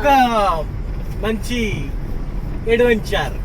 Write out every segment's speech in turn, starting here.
ఒక మంచి adventure.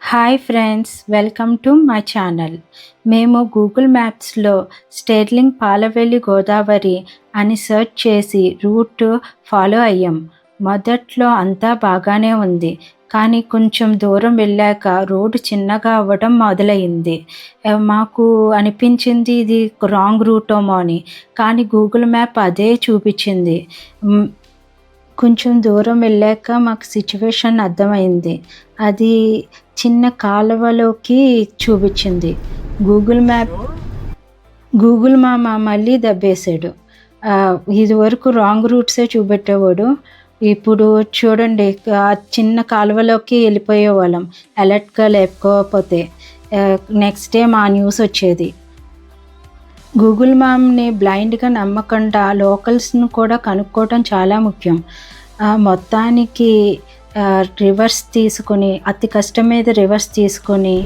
Hi friends, welcome to my channel. మేము గూగుల్ మ్యాప్స్లో స్టెర్లింగ్ పాలవెల్లి గోదావరి అని సెర్చ్ చేసి రూట్ ఫాలో అయ్యాం. మొదట్లో అంతా బాగానే ఉంది, కానీ కొంచెం దూరం వెళ్ళాక రోడ్డు చిన్నగా అవ్వడం మొదలైంది. మాకు అనిపించింది ఇది రాంగ్ రూటేమో అని, కానీ గూగుల్ మ్యాప్ అదే చూపించింది. కొంచెం దూరం వెళ్ళాక మాకు సిచ్యువేషన్ అర్థమైంది. అది చిన్న కాలువలోకి చూపించింది. గూగుల్ మామ మళ్ళీ దెబ్బేశాడు. ఇదివరకు రాంగ్ రూట్సే చూపెట్టేవాడు, ఇప్పుడు చూడండి ఆ చిన్న కాలువలోకి వెళ్ళిపోయేవాళ్ళం అలర్ట్గా లేకపోతే. నెక్స్ట్ డే మా న్యూస్ వచ్చేది. గూగుల్ మ్యాప్ని బ్లైండ్గా నమ్మకుండా లోకల్స్ను కూడా కనుక్కోవడం చాలా ముఖ్యం. మొత్తానికి రివర్స్ తీసుకొని, అతి కష్టం మీద రివర్స్ తీసుకొని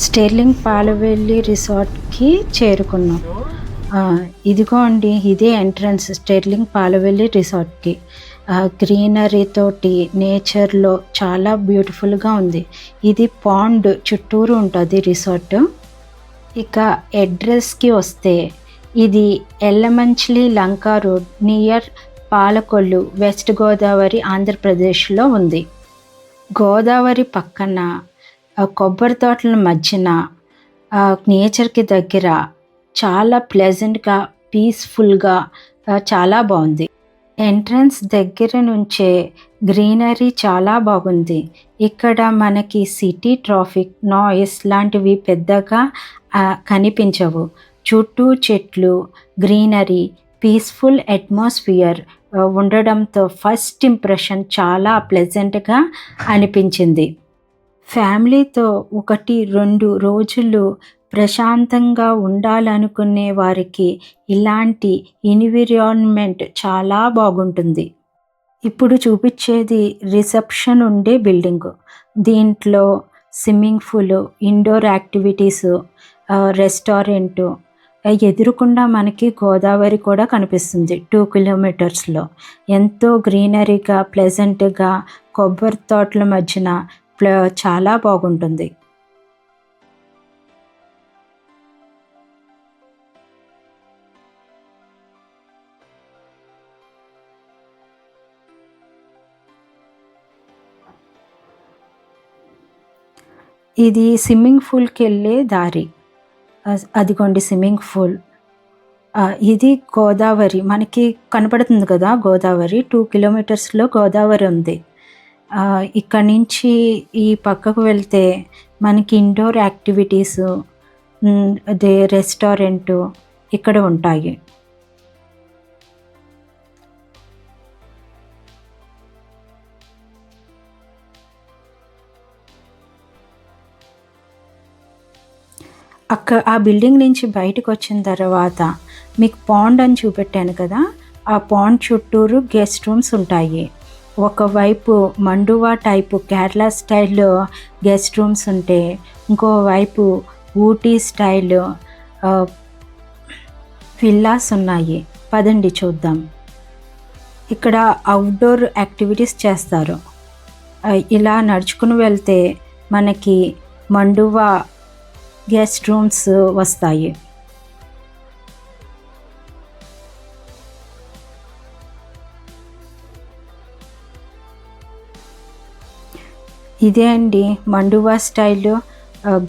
స్టెర్లింగ్ పాలవెల్లి రిసార్ట్కి చేరుకున్నాం. ఇదిగో అండి, ఇదే ఎంట్రన్స్ స్టెర్లింగ్ పాలవెల్లి రిసార్ట్కి. గ్రీనరీ తోటి నేచర్లో చాలా బ్యూటిఫుల్గా ఉంది. ఇది పాండ్ చుట్టూరు ఉంటుంది రిసార్ట్. ఇక అడ్రస్కి వస్తే ఇది Yelamanchili Lanka road near Palakollu, west Godavari, ఆంధ్రప్రదేశ్లో ఉంది. గోదావరి పక్కన కొబ్బరి తోటల మధ్యన నేచర్కి దగ్గర చాలా ప్లెజెంట్గా, పీస్ఫుల్గా చాలా బాగుంది. ఎంట్రన్స్ దగ్గర నుంచే గ్రీనరీ చాలా బాగుంది. ఇక్కడ మనకి సిటీ ట్రాఫిక్, నాయిస్ లాంటివి పెద్దగా కనిపించవు. చుట్టూ చెట్లు, గ్రీనరీ, పీస్ఫుల్ అట్మాస్ఫియర్ ఉండడంతో ఫస్ట్ ఇంప్రెషన్ చాలా ప్లెజెంట్గా అనిపించింది. ఫ్యామిలీతో 1-2 రోజులు ప్రశాంతంగా ఉండాలనుకునే వారికి ఇలాంటి ఎన్విరాన్మెంట్ చాలా బాగుంటుంది. ఇప్పుడు చూపించేది రిసెప్షన్ ఉండే బిల్డింగు. దీంట్లో swimming pool, indoor activities, restaurant, ఎదురుకుండా మనకి గోదావరి కూడా కనిపిస్తుంది 2 కిలోమీటర్స్లో. ఎంతో గ్రీనరీగా, ప్లెజెంట్గా, కొబ్బరి తోటల మధ్యన చాలా బాగుంటుంది. ఇది స్విమ్మింగ్ పూల్కి వెళ్ళే దారి. అదిగోండి స్విమ్మింగ్ పూల్. ఇది గోదావరి మనకి కనపడుతుంది కదా, గోదావరి 2 కిలోమీటర్స్లో గోదావరి ఉంది. ఇక్కడ నుంచి ఈ పక్కకు వెళ్తే మనకి ఇండోర్ యాక్టివిటీసు, అదే రెస్టారెంటు ఇక్కడ ఉంటాయి. ఆ బిల్డింగ్ నుంచి బయటకు వచ్చిన తర్వాత మీకు పాండ్ అని చూపెట్టాను కదా, ఆ పాండ్ చుట్టూరు గెస్ట్ రూమ్స్ ఉంటాయి. ఒకవైపు మండువా టైపు కేరళ స్టైల్లో గెస్ట్ రూమ్స్ ఉంటే, ఇంకోవైపు ఊటీ స్టైల్ విల్లాస్ ఉన్నాయి. పదండి చూద్దాం. ఇక్కడ అవుట్డోర్ యాక్టివిటీస్ చేస్తారు. ఇలా నడుచుకుని వెళ్తే మనకి మండువా గెస్ట్ రూమ్స్ వస్తాయి. ఇదే అండి మండువా style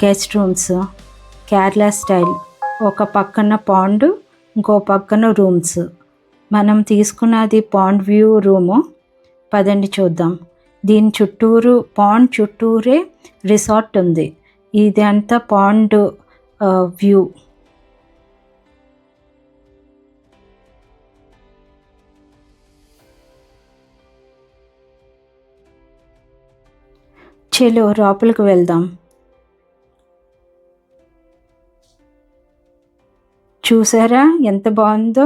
guest rooms, Kerala style. ఒక పక్కన పాండ్, ఇంకో పక్కన రూమ్స్. మనం తీసుకున్నది పాండ్ వ్యూ రూము. పదండి చూద్దాం. దీని చుట్టూరు పాండ్ చుట్టూరే రిసార్ట్ ఉంది. ఇదంతా పాండ్ వ్యూ. చలో లోపలికి వెళ్దాం. చూసారా ఎంత బాగుందో,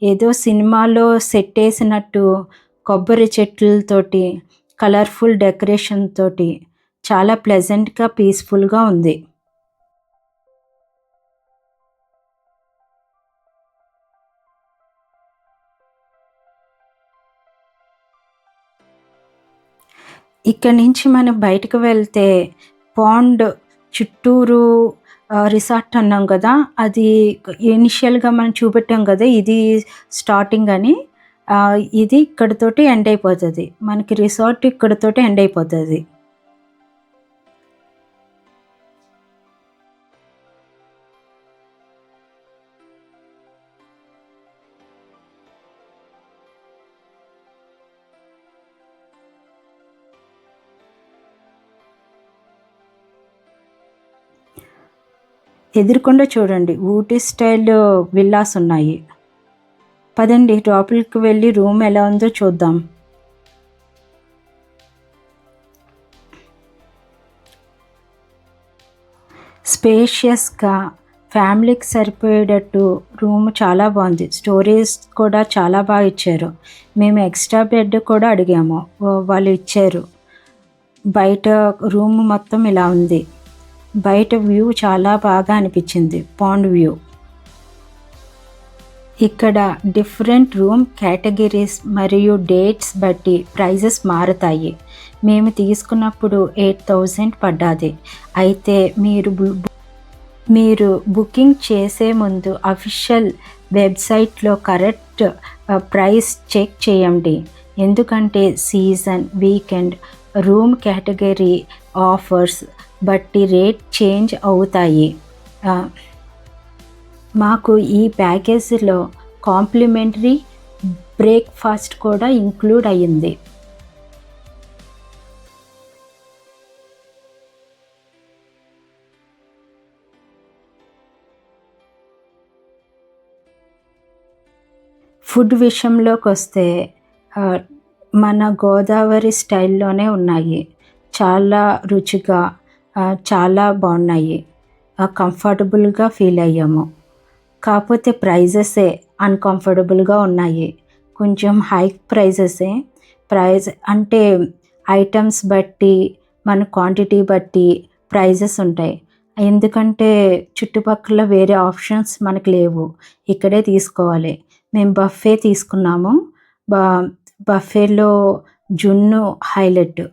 ఏదో సినిమాలో సెట్ వేసినట్టు కొబ్బరి చెట్లతోటి కలర్ఫుల్ డెకరేషన్ తోటి చాలా ప్లెజెంట్గా పీస్ఫుల్గా ఉంది. ఇక్కడి నుంచి మనం బయటకు వెళ్తే పాండ్ చుట్టూరు రిసార్ట్ అన్నాం కదా, అది ఇనిషియల్గా మనం చూపెట్టాం కదా, ఇది స్టార్టింగ్ అని. ఇది ఇక్కడతోటి ఎండ్ అయిపోతుంది, మనకి రిసార్ట్ ఇక్కడతోటి ఎండ్ అయిపోతుంది. ఎదురుకుండా చూడండి ఊటీ స్టైల్ విల్లాస్ ఉన్నాయి. పదండి లోపలికి వెళ్ళి రూమ్ ఎలా ఉందో చూద్దాం. స్పేషియస్గా ఫ్యామిలీకి సరిపోయేటట్టు రూమ్ చాలా బాగుంది. స్టోరేజ్ కూడా చాలా బాగా ఇచ్చారు. మేము ఎక్స్ట్రా బెడ్ కూడా అడిగాము, వాళ్ళు ఇచ్చారు. బయట రూమ్ మొత్తం ఇలా ఉంది. బయట వ్యూ చాలా బాగా అనిపించింది, పాండ్ వ్యూ. ఇక్కడ డిఫరెంట్ రూమ్ కేటగిరీస్ మరియు డేట్స్ బట్టి ప్రైజెస్ మారుతాయి. మేము తీసుకున్నప్పుడు 8,000 పడ్డది. అయితే మీరు బుకింగ్ చేసే ముందు అఫీషియల్ వెబ్సైట్లో కరెక్ట్ ప్రైస్ చెక్ చేయండి. ఎందుకంటే season, weekend, room category offers బట్టి రేట్ చేంజ్ అవుతాయి. మాకు ఈ ప్యాకేజీలో కాంప్లిమెంటరీ బ్రేక్ఫాస్ట్ కూడా ఇంక్లూడ్ అయ్యింది. ఫుడ్ విషయంలోకి వస్తే మన గోదావరి స్టైల్లోనే ఉన్నాయి. చాలా రుచిగా, చాలా బాగున్నాయి. కంఫర్టబుల్గా ఫీల్ అయ్యాము. కాకపోతే ప్రైజెసే అన్కంఫర్టబుల్గా ఉన్నాయి. కొంచెం హై ప్రైజెసే. ప్రైజ్ అంటే ఐటమ్స్ బట్టి, మన క్వాంటిటీ బట్టి ప్రైజెస్ ఉంటాయి. ఎందుకంటే చుట్టుపక్కల వేరే ఆప్షన్స్ మనకు లేవు, ఇక్కడే తీసుకోవాలి. మేము బఫే తీసుకున్నాము. బఫేలో జున్ను హైలైట్.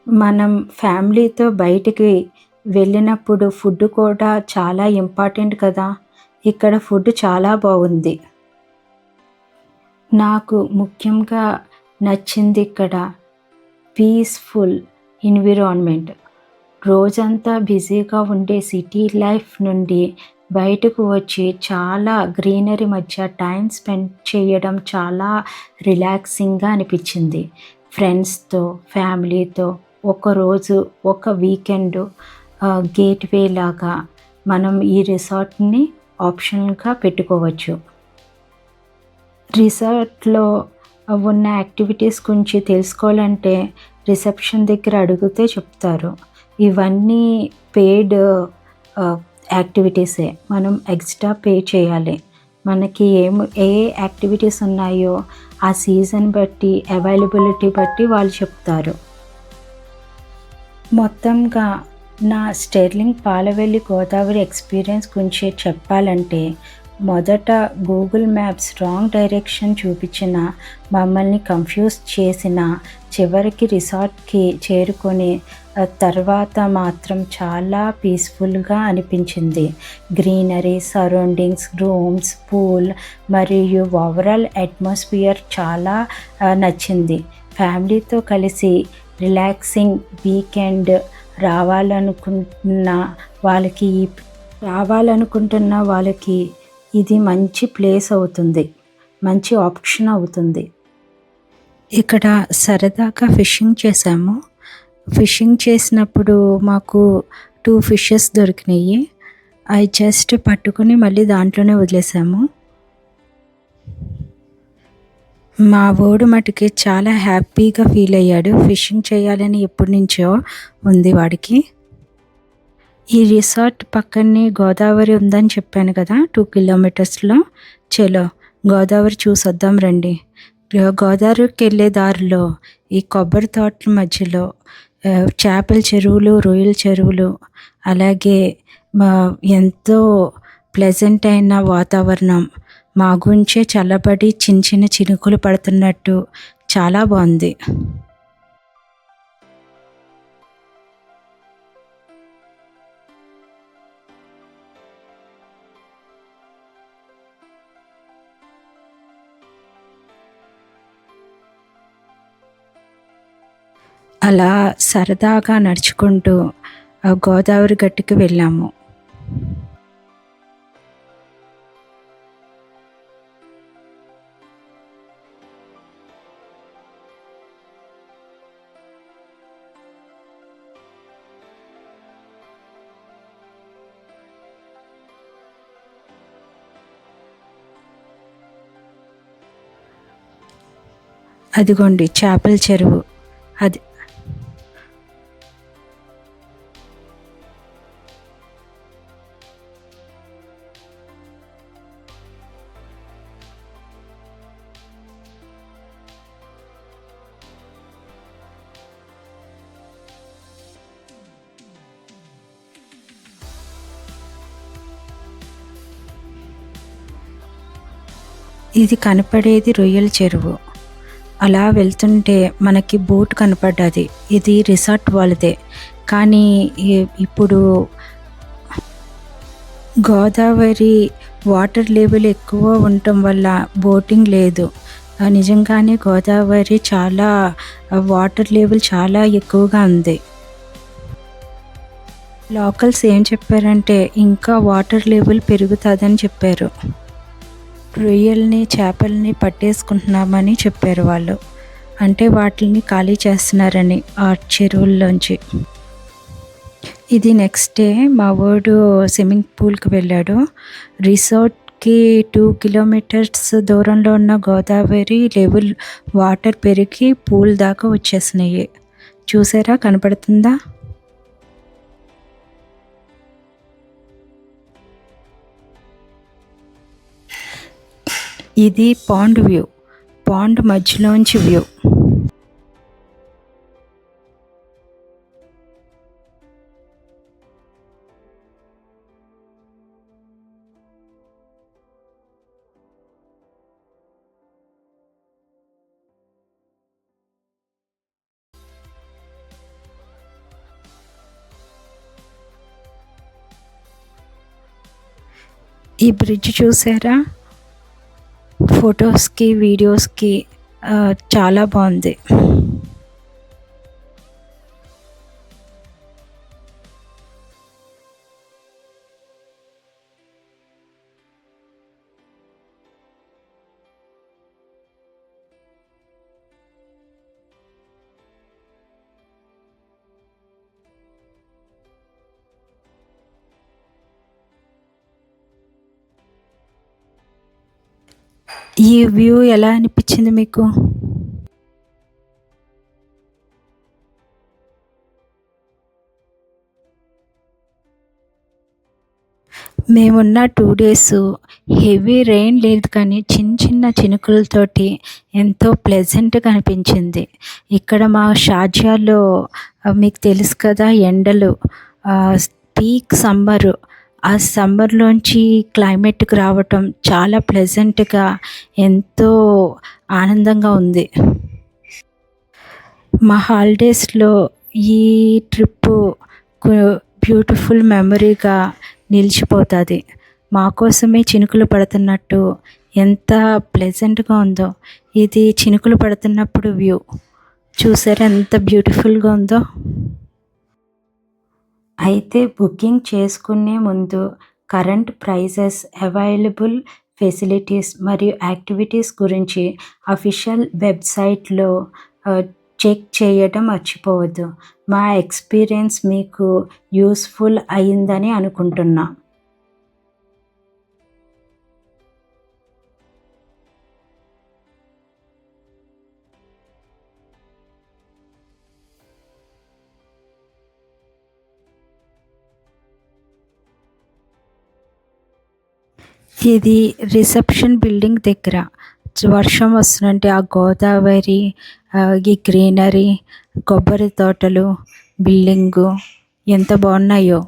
మనం ఫ్యామిలీతో బయటికి వెళ్ళినప్పుడు ఫుడ్ కూడా చాలా ఇంపార్టెంట్ కదా. ఇక్కడ ఫుడ్ చాలా బాగుంది. నాకు ముఖ్యంగా నచ్చింది ఇక్కడ పీస్ఫుల్ ఎన్విరాన్మెంట్. రోజంతా బిజీగా ఉండే సిటీ లైఫ్ నుండి బయటకు వచ్చి చాలా గ్రీనరీ మధ్య టైం స్పెండ్ చేయడం చాలా రిలాక్సింగ్గా అనిపించింది. ఫ్రెండ్స్తో, ఫ్యామిలీతో ఒకరోజు, ఒక వీకెండ్ గేట్వే లాగా మనం ఈ రిసార్ట్ని ఆప్షన్గా పెట్టుకోవచ్చు. రిసార్ట్లో ఉన్న యాక్టివిటీస్ గురించి తెలుసుకోవాలంటే రిసెప్షన్ దగ్గర అడిగితే చెప్తారు. ఇవన్నీ పెయిడ్ యాక్టివిటీసే, మనం ఎక్స్ట్రా పే చేయాలి. మనకి ఏ యాక్టివిటీస్ ఉన్నాయో ఆ సీజన్ బట్టి, అవైలబిలిటీ బట్టి వాళ్ళు చెప్తారు. మొత్తంగా నా స్టెర్లింగ్ పాలవెల్లి గోదావరి ఎక్స్పీరియన్స్ గురించి చెప్పాలంటే, మొదట గూగుల్ మ్యాప్స్ రాంగ్ డైరెక్షన్ చూపించిన, మమ్మల్ని కన్ఫ్యూజ్ చేసిన, చివరికి రిసార్ట్కి చేరుకొని తర్వాత మాత్రం చాలా పీస్ఫుల్గా అనిపించింది. గ్రీనరీ, సరౌండింగ్స్, రూమ్స్, పూల్ మరియు ఓవరాల్ అట్మాస్ఫియర్ చాలా నచ్చింది. ఫ్యామిలీతో కలిసి రిలాక్సింగ్ వీకెండ్ రావాలనుకుంటున్న వాళ్ళకి ఇది మంచి ప్లేస్ అవుతుంది, మంచి ఆప్షన్ అవుతుంది. ఇక్కడ సరదాగా ఫిషింగ్ చేసాము. ఫిషింగ్ చేసినప్పుడు మాకు 2 ఫిషెస్ దొరికినాయి. అవి జస్ట్ పట్టుకుని మళ్ళీ దాంట్లోనే వదిలేసాము. మా వోడు మటుకి చాలా హ్యాపీగా ఫీల్ అయ్యాడు. ఫిషింగ్ చేయాలని ఎప్పటి నుంచో ఉంది వాడికి. ఈ రిసార్ట్ పక్కనే గోదావరి ఉందని చెప్పాను కదా, 2 కిలోమీటర్స్లో. చలో గోదావరి చూసొద్దాం రండి. గోదావరికి వెళ్ళే దారిలో ఈ కొబ్బరి తోటల మధ్యలో చేపల చెరువులు, రొయ్యల చెరువులు, అలాగే ఎంతో ప్లెజెంట్ అయిన వాతావరణం, మా గుంచే చల్లబడి చిన్న చిన్న చినుకులు పడుతున్నట్టు చాలా బాగుంది. అలా సరదాగా నడుచుకుంటూ గోదావరి గట్టుకి వెళ్ళాము. అదిగోండి చేపల చెరువు. అది ఇది కనపడేది రొయ్యల చెరువు. అలా వెళ్తుంటే మనకి బోట్ కనపడ్డది. ఇది రిసార్ట్ వాళ్ళదే. కానీ ఇప్పుడు గోదావరి వాటర్ లెవెల్ ఎక్కువ ఉండటం వల్ల బోటింగ్ లేదు. నిజంగానే గోదావరి చాలా వాటర్ లెవెల్ చాలా ఎక్కువగా ఉంది. లోకల్స్ ఏం చెప్పారంటే ఇంకా వాటర్ లెవెల్ పెరుగుతుందని చెప్పారు. రొయ్యల్ని, చేపల్ని పట్టేసుకుంటున్నామని చెప్పారు వాళ్ళు. అంటే వాటిని ఖాళీ చేస్తున్నారని ఆ చెరువుల్లోంచి. ఇది నెక్స్ట్ డే మా వాడు స్విమ్మింగ్ పూల్కి వెళ్ళాడు. రిసార్ట్కి 2 కిలోమీటర్స్ దూరంలో ఉన్న గోదావరి లెవెల్ వాటర్ పెరిగి పూల్ దాకా వచ్చేసినాయి. చూసారా, కనపడుతుందా? ఇది పాండ్ వ్యూ. పాండ్ మధ్యలోంచి వ్యూ. ఈ బ్రిడ్జ్ చూసారా? ఫొటోస్కి, వీడియోస్కి చాలా బాగుంది. ఈ వ్యూ ఎలా అనిపించింది మీకు? మేమున్న 2 days హెవీ రెయిన్ లేదు, కానీ చిన్న చిన్న చినుకులతోటి ఎంతో ప్లెజెంట్గా అనిపించింది. ఇక్కడ మా షార్జాలో మీకు తెలుసు కదా, ఎండలు, పీక్ సమ్మరు. ఆ సమ్మర్లోంచి క్లైమేట్కి రావటం చాలా ప్లెజెంట్గా, ఎంతో ఆనందంగా ఉంది. మా హాలిడేస్లో ఈ ట్రిప్పు బ్యూటిఫుల్ మెమరీగా నిలిచిపోతుంది. మా కోసమే చినుకులు పడుతున్నట్టు ఎంత ప్లెజెంట్గా ఉందో. ఇది చినుకులు పడుతున్నప్పుడు వ్యూ చూసారా ఎంత బ్యూటిఫుల్గా ఉందో. అయితే బుకింగ్ చేసుకునే ముందు కరెంట్ ప్రైజెస్, అవైలబుల్ ఫెసిలిటీస్ మరియు యాక్టివిటీస్ గురించి అఫీషియల్ వెబ్సైట్లో చెక్ చేయడం మర్చిపోవద్దు. మా ఎక్స్పీరియన్స్ మీకు యూస్ఫుల్ అయిందని అనుకుంటున్నా. ఇది రిసెప్షన్ బిల్డింగ్ దగ్గర. వర్షం వస్తుంటే ఆ గోదావరి, ఈ గ్రీనరీ, కొబ్బరి తోటలు, బిల్డింగు ఎంత బాగున్నాయో.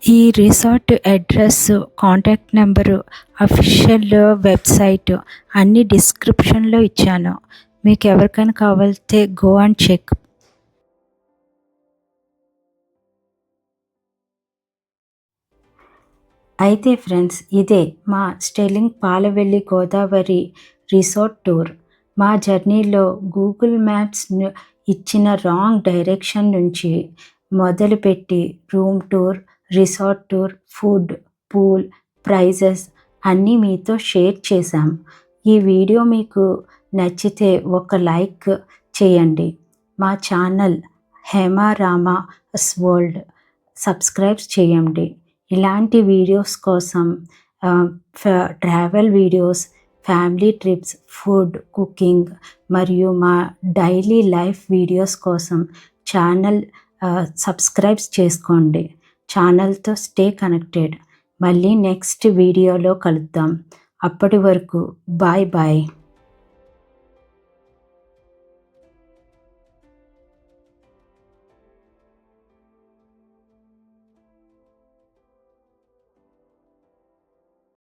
ఈ resort address, contact number, official website అన్నీ డిస్క్రిప్షన్లో ఇచ్చాను. మీకు ఎవరికైనా కావాలితే గో అండ్ చెక్. అయితే ఫ్రెండ్స్, ఇదే మా Sterling Palavelli Godavari resort tour. మా జర్నీలో గూగుల్ మ్యాప్స్ ఇచ్చిన రాంగ్ డైరెక్షన్ నుంచి మొదలుపెట్టి room tour, resort tour, food, pool, prizes అన్నీ మీతో షేర్ చేశాం. ఈ వీడియో మీకు నచ్చితే ఒక లైక్ చేయండి. మా ఛానల్ హేమారామాస్ వరల్డ్ సబ్స్క్రైబ్ చేయండి. ఇలాంటి వీడియోస్ కోసం travel videos, family trips, food, cooking మరియు మా డైలీ లైఫ్ వీడియోస్ కోసం ఛానల్ సబ్స్క్రైబ్ చేసుకోండి. ఛానల్తో స్టే కనెక్టెడ్. మళ్ళీ నెక్స్ట్ వీడియోలో కలుద్దాం. అప్పటి వరకు బాయ్ బాయ్.